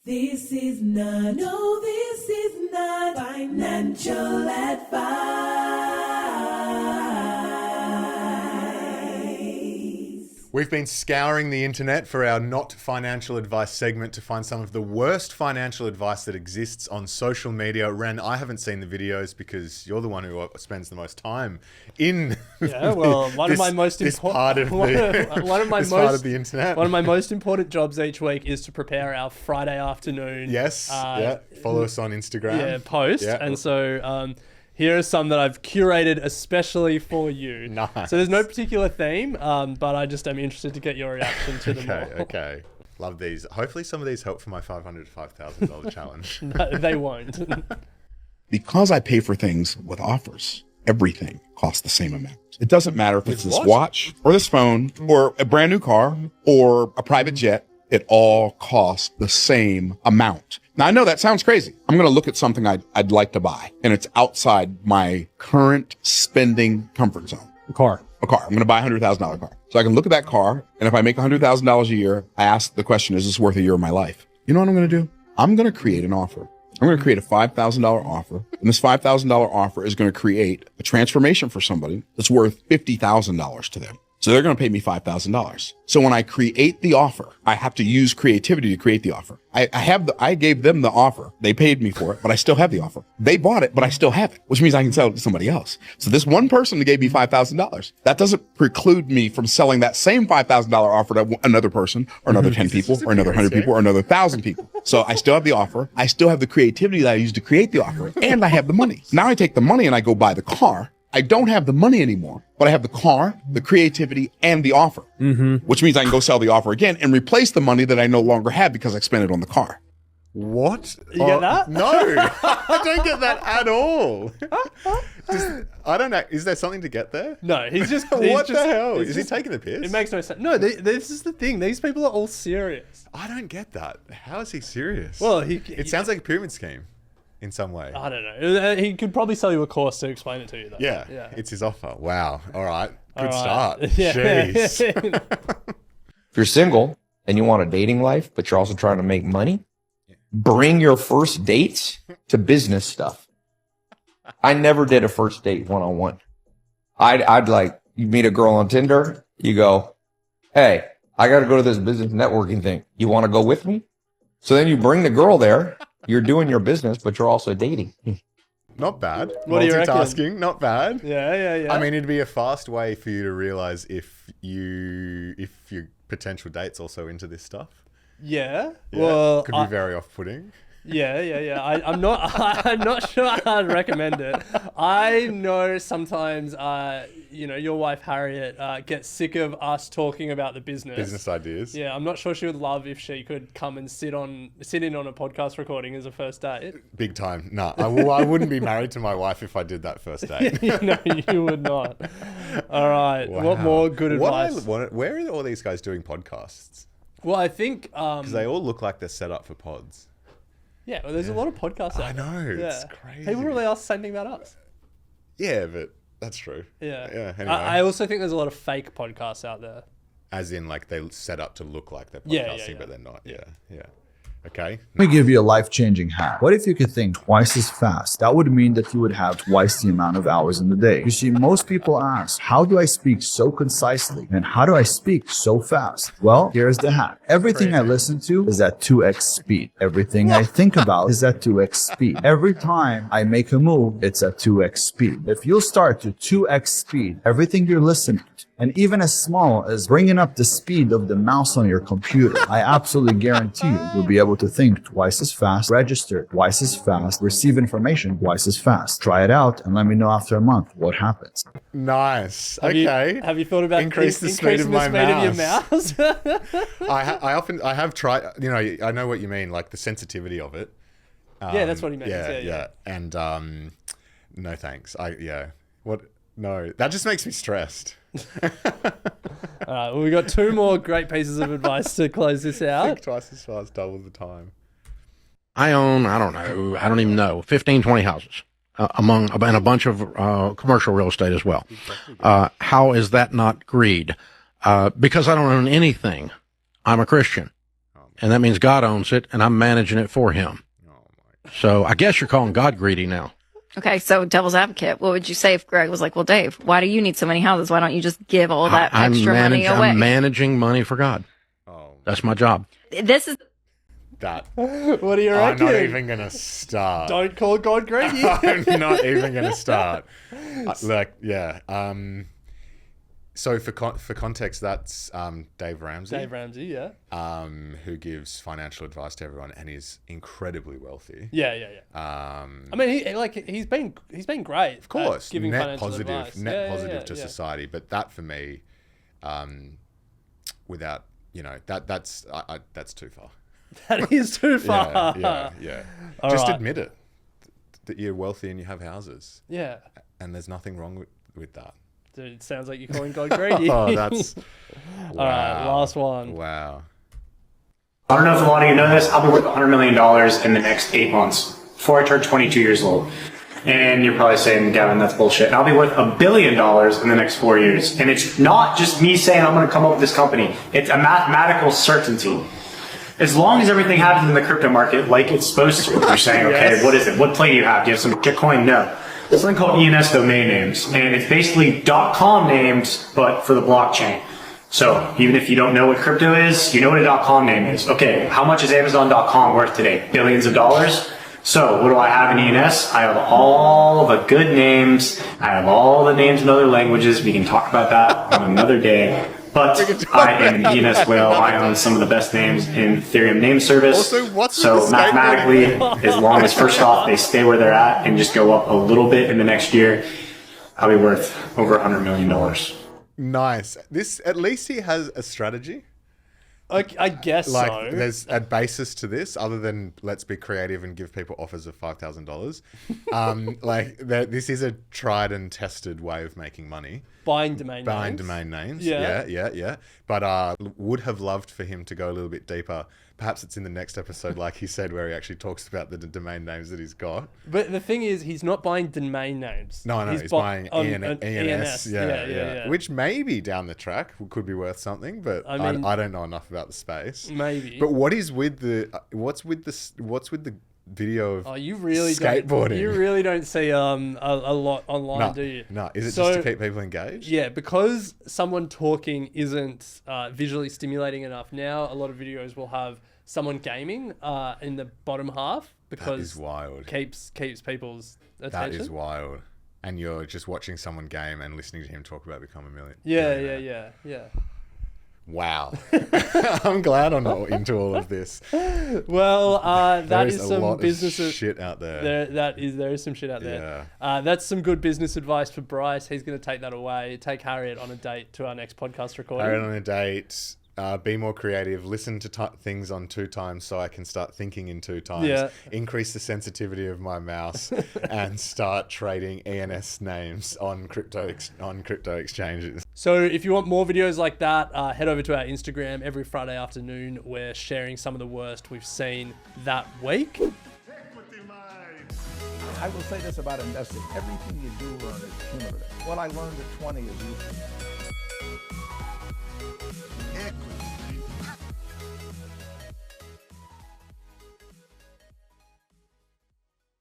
This is not financial advice. We've been scouring the internet for our not financial advice segment to find some of the worst financial advice that exists on social media. Ren, I haven't seen the videos because you're the one who spends the most time in one of my most part of the internet. One of my most important jobs each week is to prepare our Friday afternoon. Yes, follow us on Instagram. Post. Yeah. And so here are some that I've curated especially for you. Nice. So there's no particular theme, but I just am interested to get your reaction to them all. Okay. Love these. Hopefully some of these help for my $500 to $5,000 challenge. No, they won't. Because I pay for things with offers, everything costs the same amount. It doesn't matter if it's this watch or this phone or a brand new car or a private jet. It all costs the same amount. Now, I know that sounds crazy. I'm going to look at something I'd like to buy, and it's outside my current spending comfort zone. A car. I'm going to buy a $100,000 car. So I can look at that car, and if I make $100,000 a year, I ask the question, is this worth a year of my life? You know what I'm going to do? I'm going to create an offer. I'm going to create a $5,000 offer, and this $5,000 offer is going to create a transformation for somebody that's worth $50,000 to them. So they're going to pay me $5,000. So when I create the offer, I have to use creativity to create the offer. I gave them the offer. They paid me for it, but I still have the offer. They bought it, but I still have it, which means I can sell it to somebody else. So this one person that gave me $5,000, that doesn't preclude me from selling that same $5,000 offer to another person or another 10 people or another 100 people or another 1,000 people. So I still have the offer. I still have the creativity that I used to create the offer, and I have the money. Now I take the money and I go buy the car. I don't have the money anymore, but I have the car, the creativity, and the offer, which means I can go sell the offer again and replace the money that I no longer have because I spent it on the car. What? You get that? No, I don't get that at all. I don't know. Is there something to get there? No, he's just... What the hell? Is he taking the piss? It makes no sense. No, this is the thing. These people are all serious. I don't get that. How is he serious? Well, it sounds like a pyramid scheme in some way. I don't know. He could probably sell you a course to explain it to you, though. Yeah, it's his offer. Wow. All right. Good start. Yeah. Jeez. If you're single and you want a dating life, but you're also trying to make money, bring your first dates to business stuff. I never did a first date one-on-one. I'd like, you meet a girl on Tinder, you go, hey, I got to go to this business networking thing. You want to go with me? So then you bring the girl there. You're doing your business, but you're also dating. Not bad. What do you reckon? Multitasking, not bad. Yeah. I mean, it'd be a fast way for you to realize if your potential date's also into this stuff. Yeah. Yeah. Well, could be very off-putting. Yeah. I'm not sure I'd recommend it. I know sometimes, your wife Harriet gets sick of us talking about the business ideas. Yeah, I'm not sure she would love if she could come and sit in on a podcast recording as a first date. Big time. No, I wouldn't be married to my wife if I did that first date. No, you would not. All right. Wow. What more good advice? Where are all these guys doing podcasts? Well, I think because they all look like they're set up for pods. Yeah, well, there's a lot of podcasts out there. I know, it's crazy. People really ask the same thing about us. Yeah, but that's true. Yeah. Anyway. I also think there's a lot of fake podcasts out there. As in, like, they set up to look like they're podcasting, but they're not. Yeah. Okay. Let me give you a life-changing hack. What if you could think twice as fast? That would mean that you would have twice the amount of hours in the day. You see, most people ask, how do I speak so concisely? And how do I speak so fast? Well, here's the hack. Everything I listen to is at 2x speed. Everything I think about is at 2x speed. Every time I make a move, it's at 2x speed. If you'll start to 2x speed, everything you're listening to, and even as small as bringing up the speed of the mouse on your computer, I absolutely guarantee you'll be able to think twice as fast, register twice as fast, receive information twice as fast. Try it out and let me know after a month what happens. Nice. Have you thought about increasing the speed of your mouse? I have tried. I know what you mean, like the sensitivity of it. Yeah, that's what he meant. Yeah. And no thanks. No, that just makes me stressed. All right, well, we got two more great pieces of advice to close this out. Think twice as fast, double the time. I own, I don't even know, 15, 20 houses and a bunch of commercial real estate as well. How is that not greed? Because I don't own anything. I'm a Christian. and that means God owns it, and I'm managing it for him. Oh my. So I guess you're calling God greedy now. Okay, so devil's advocate, what would you say if Greg was like, well, Dave, why do you need so many houses? Why don't you just give all that extra money away? I'm managing money for God. Oh, That's my job. This is that. What do you I'm reckon? not even gonna start. Don't call God greedy. I'm not even gonna start. Yeah. So for context, that's Dave Ramsey. Dave Ramsey, yeah. Who gives financial advice to everyone, and is incredibly wealthy. Yeah. I mean, he's been great. Of course, giving net financial positive, advice. net positive to society. But that for me, without that's too far. That is too far. Yeah. All Just right. admit it that you're wealthy and you have houses, Yeah. and there's nothing wrong with that. Dude, it sounds like you're calling God greedy. Oh, that's All right, last one. Wow. I don't know if a lot of you know this. I'll be worth $100 million in the next 8 months before I turn 22 years old. And you're probably saying, Gavin, that's bullshit. And I'll be worth $1 billion in the next 4 years. And it's not just me saying I'm going to come up with this company. It's a mathematical certainty. As long as everything happens in the crypto market like it's supposed to, you're saying, okay, what is it? What play do you have? Do you have some Bitcoin? No. There's something called ENS domain names, and it's basically .com names, but for the blockchain. So even if you don't know what crypto is, you know what a .com name is. Okay, how much is Amazon.com worth today? Billions of dollars? So what do I have in ENS? I have all the good names. I have all the names in other languages. We can talk about that on another day. But I am an ENS whale. I own some of the best names in Ethereum name service. Also, what's so with the mathematically, skateboarding? as long as first off they stay where they're at and just go up a little bit in the next year, I'll be worth over $100 million. Nice. This, at least he has a strategy. I guess Like, so. there's a basis to this, other than let's be creative and give people offers of $5,000. This is a tried and tested way of making money. Buying domain names. Yeah. But would have loved for him to go a little bit deeper. Perhaps it's in the next episode, like he said, where he actually talks about the domain names that he's got. But the thing is, he's not buying domain names. No, he's buying ENS. Yeah. Which maybe down the track could be worth something, but I don't know enough about the space. Maybe. But what's with the video of You really skateboarding? You really don't see a lot online, do you? No. Is it just to keep people engaged? Yeah, because someone talking isn't visually stimulating enough. Now a lot of videos will have someone gaming in the bottom half because That is wild. keeps people's attention. That is wild. And you're just watching someone game and listening to him talk about becoming a million. Yeah. Wow. I'm glad I'm not into all of this. Well, that There is a some lot business of shit out there. There is some shit out there. That's some good business advice for Bryce. He's going to take that away. Take Harriet on a date to our next podcast recording. Harriet on a date. Be more creative. Listen to things on 2 times so I can start thinking in 2 times. Yeah. Increase the sensitivity of my mouse and start trading ENS names on crypto exchanges. So if you want more videos like that, head over to our Instagram every Friday afternoon. We're sharing some of the worst we've seen that week. I will say this about investing. Everything you do learn is cumulative. What I learned at 20 is useful.